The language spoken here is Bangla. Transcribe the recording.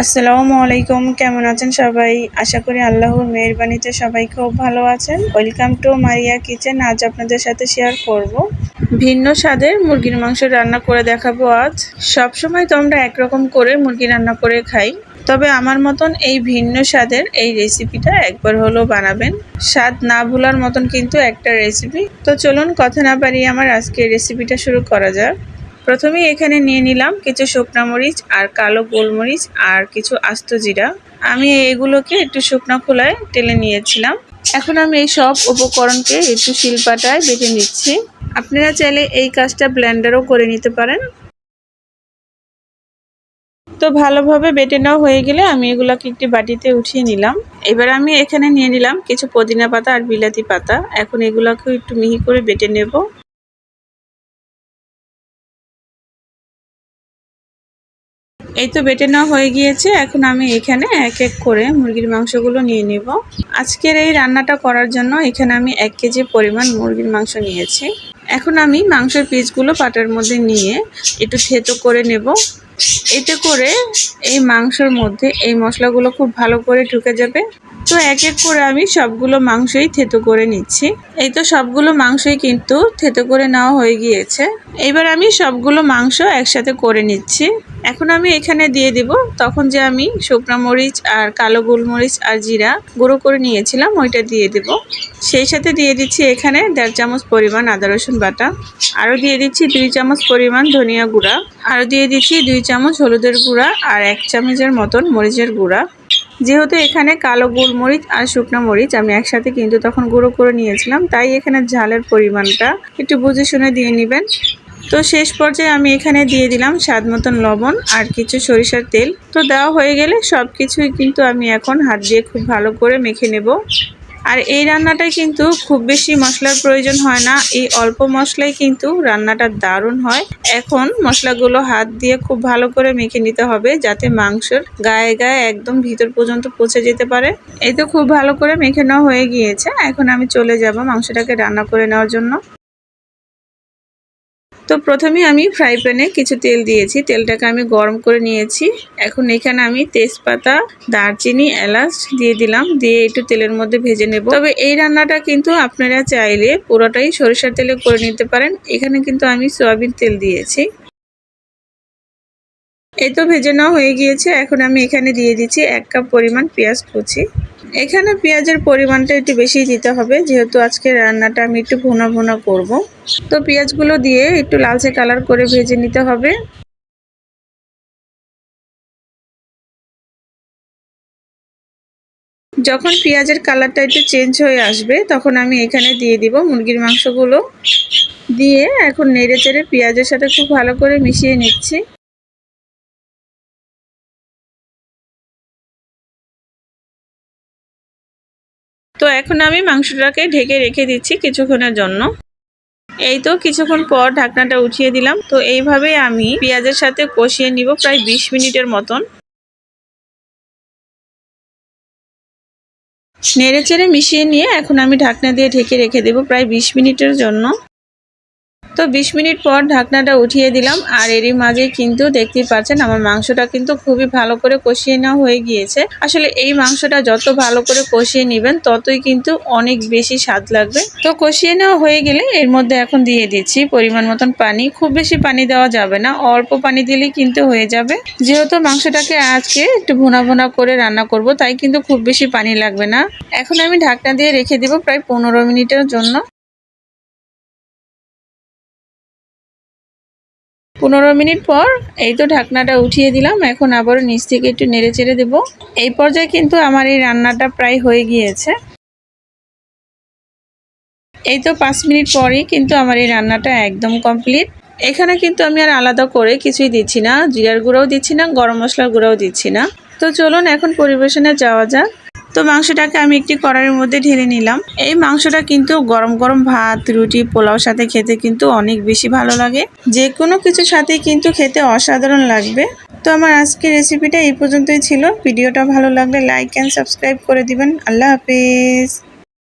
আসসালামু আলাইকুম, কেমন আছেন সবাই? আশা করি আল্লাহর মেহেরবানিতে সবাই খুব ভালো আছেন। Welcome to Maria kitchen. আজ আপনাদের সাথে শেয়ার করব ভিন্ন স্বাদের মুরগির মাংস রান্না করে দেখাবো আজ। সবসময় তো আমরা একরকম করে মুরগি রান্না করে খাই, তবে আমার মতন এই ভিন্ন স্বাদের এই রেসিপিটা একবার হলেও বানাবেন। স্বাদ না ভোলার মতন কিন্তু একটা রেসিপি। তো চলুন কথা না বাড়িয়ে আমার আজকের রেসিপিটা শুরু করা যাক। প্রথমেই এখানে নিয়ে নিলাম কিছু শুকনো মরিচ আর কালো গোলমরিচ আর কিছু আস্ত জিরা। আমি এগুলোকে একটু শুকনো খোলায় টেলে নিয়েছিলাম। এখন আমি এই সব উপকরণকে একটু শিলপাটায় বেটে নিচ্ছি। আপনারা চাইলে এই কাজটা ব্লেন্ডারও করে নিতে পারেন। তো ভালোভাবে বেটে নেওয়া হয়ে গেলে আমি এগুলোকে একটি বাটিতে উঠিয়ে নিলাম। এবার আমি এখানে নিয়ে নিলাম কিছু পুদিনা পাতা আর বিলাতি পাতা। এখন এগুলোকেও একটু মিহি করে বেটে নেব। এই তো বেটে নেওয়া হয়ে গিয়েছে। এখন আমি এখানে এক এক করে মুরগির মাংসগুলো নিয়ে নেব। আজকের এই রান্নাটা করার জন্য এখানে আমি 1 কেজি পরিমাণ মুরগির মাংস নিয়েছি। এখন আমি মাংসের পিসগুলো পাটার মধ্যে নিয়ে একটু থেতো করে নেব। এতে করে এই মাংসের মধ্যে এই মশলাগুলো খুব ভালো করে ঢুকে যাবে। তো এক এক করে আমি সবগুলো মাংসই থেতো করে নিচ্ছি। এই তো সবগুলো মাংসই কিন্তু থেতো করে নেওয়া হয়ে গিয়েছে। এবার আমি সবগুলো মাংস একসাথে করে নিচ্ছি। এখন আমি এখানে দিয়ে দিব তখন যে আমি শুকনো মরিচ আর কালো গোলমরিচ আর জিরা গুঁড়ো করে নিয়েছিলাম, ওইটা দিয়ে দেব। সেই সাথে দিয়ে দিচ্ছি এখানে 1.5 চামচ পরিমাণ আদা রসুন বাটা। আরও দিয়ে দিচ্ছি 2 চামচ পরিমাণ ধনিয়া গুঁড়া। আরও দিয়ে দিচ্ছি 2 চামচ হলুদের গুঁড়া আর 1 চামচের মতন মরিচের গুঁড়া। যেহেতু এখানে কালো গোলমরিচ আর শুকনো মরিচ আমি একসাথে কিন্তু তখন গুঁড়ো করে নিয়েছিলাম, তাই এখানে ঝালের পরিমাণটা একটু বুঝে শুনে দিয়ে নেবেন। তো শেষ পর্যায়ে আমি এখানে দিয়ে দিলাম স্বাদ মতন লবণ আর কিছু সরিষার তেল। তো দেওয়া হয়ে গেলে সব কিছুই কিন্তু আমি এখন হাত দিয়ে খুব ভালো করে মেখে নেব। আর এই রান্নাটায় কিন্তু খুব বেশি মশলার প্রয়োজন হয় না, এই অল্প মশলাই কিন্তু রান্নাটা দারুণ হয়। এখন মশলাগুলো হাত দিয়ে খুব ভালো করে মেখে নিতে হবে, যাতে মাংসের গায়ে গায়ে একদম ভিতর পর্যন্ত পৌঁছে যেতে পারে। এই তো খুব ভালো করে মেখে নেওয়া হয়ে গিয়েছে। এখন আমি চলে যাব মাংসটাকে রান্না করে নেওয়ার জন্য। তো প্রথমে আমি ফ্রাই প্যানে কিছু তেল দিয়েছি, তেলটাকে আমি গরম করে নিয়েছি। এখন এখানে আমি তেজপাতা, দারচিনি, এলাচ দিয়ে দিলাম, দিয়ে একটু তেলের মধ্যে ভেজে নেব। তবে এই রান্নাটা কিন্তু আপনারা চাইলে পুরোটাই সরিষার তেলে করে নিতে পারেন। এখানে কিন্তু আমি সয়াবিন তেল দিয়েছি। এই তো ভেজে নেওয়া হয়ে গিয়েছে। এখন আমি এখানে দিয়ে দিচ্ছি 1 কাপ পরিমাণ পেঁয়াজ কুচি। এখানে পেঁয়াজের পরিমাণটা একটু বেশি দিতে হবে, যেহেতু আজকে রান্নাটা আমি একটু ভুনা ভুনা করব। তো পেঁয়াজগুলো দিয়ে একটু লালচে কালার করে ভেজে নিতে হবে। যখন পেঁয়াজের কালারটা একটু চেঞ্জ হয়ে আসবে তখন আমি এখানে দিয়ে দিব মুরগির মাংসগুলো। দিয়ে এখন নেড়ে চেড়ে পেঁয়াজের সাথে খুব ভালো করে মিশিয়ে নিচ্ছি। তো এখন আমি মাংসটাকে ঢেকে রেখে দিচ্ছি কিছুক্ষণের জন্য। এই তো কিছুক্ষণ পর ঢাকনাটা উঠিয়ে দিলাম। তো এইভাবে আমি পেঁয়াজের সাথে কষিয়ে নিব প্রায় 20 মিনিটের মতন। নেড়ে চেড়ে মিশিয়ে নিয়ে এখন আমি ঢাকনা দিয়ে ঢেকে রেখে দেব প্রায় 20 মিনিটের জন্য। তো 20 মিনিট পর ঢাকনাটা উঠিয়ে দিলাম। আর এরই মাঝে কিন্তু দেখতেই পাচ্ছেন আমার মাংসটা কিন্তু খুবই ভালো করে কষিয়ে নেওয়া হয়ে গিয়েছে। আসলে এই মাংসটা যত ভালো করে কষিয়ে নেবেন ততই কিন্তু অনেক বেশি স্বাদ লাগবে। তো কষিয়ে নেওয়া হয়ে গেলে এর মধ্যে এখন দিয়ে দিচ্ছি পরিমাণ মতন পানি। খুব বেশি পানি দেওয়া যাবে না, অল্প পানি দিলেই কিন্তু হয়ে যাবে। যেহেতু মাংসটাকে আজকে একটু ভুনা ভুনা করে রান্না করব, তাই কিন্তু খুব বেশি পানি লাগবে না। এখন আমি ঢাকনা দিয়ে রেখে দিব প্রায় 15 মিনিটের জন্য। 15 মিনিট পর এই তো ঢাকনাটা উঠিয়ে দিলাম। এখন আবারও নিচ থেকে একটু নেড়ে চেড়ে দেবো। এই পর্যায়ে কিন্তু আমার এই রান্নাটা প্রায় হয়ে গিয়েছে। এই তো 5 মিনিট পরেই কিন্তু আমার এই রান্নাটা একদম কমপ্লিট। এখানে কিন্তু আমি আর আলাদা করে কিছুই দিচ্ছি না, জিরার গুঁড়াও দিচ্ছি না, গরম মশলার গুঁড়াও দিচ্ছি না। তো চলুন এখন পরিবেশনে যাওয়া যাক। তো মাংসটাকে আমি একটি কড়াইয়ের মধ্যে ঢেলে নিলাম। এই মাংসটা কিন্তু গরম গরম ভাত, রুটি, পোলাওর সাথে খেতে কিন্তু অনেক বেশি ভালো লাগে। যে কোনো কিছুর সাথে কিন্তু খেতে অসাধারণ লাগবে। তো আমার আজকের রেসিপিটা এই পর্যন্তই ছিল। ভিডিওটা ভালো লাগলে লাইক অ্যান্ড সাবস্ক্রাইব করে দিবেন। আল্লাহ হাফেজ।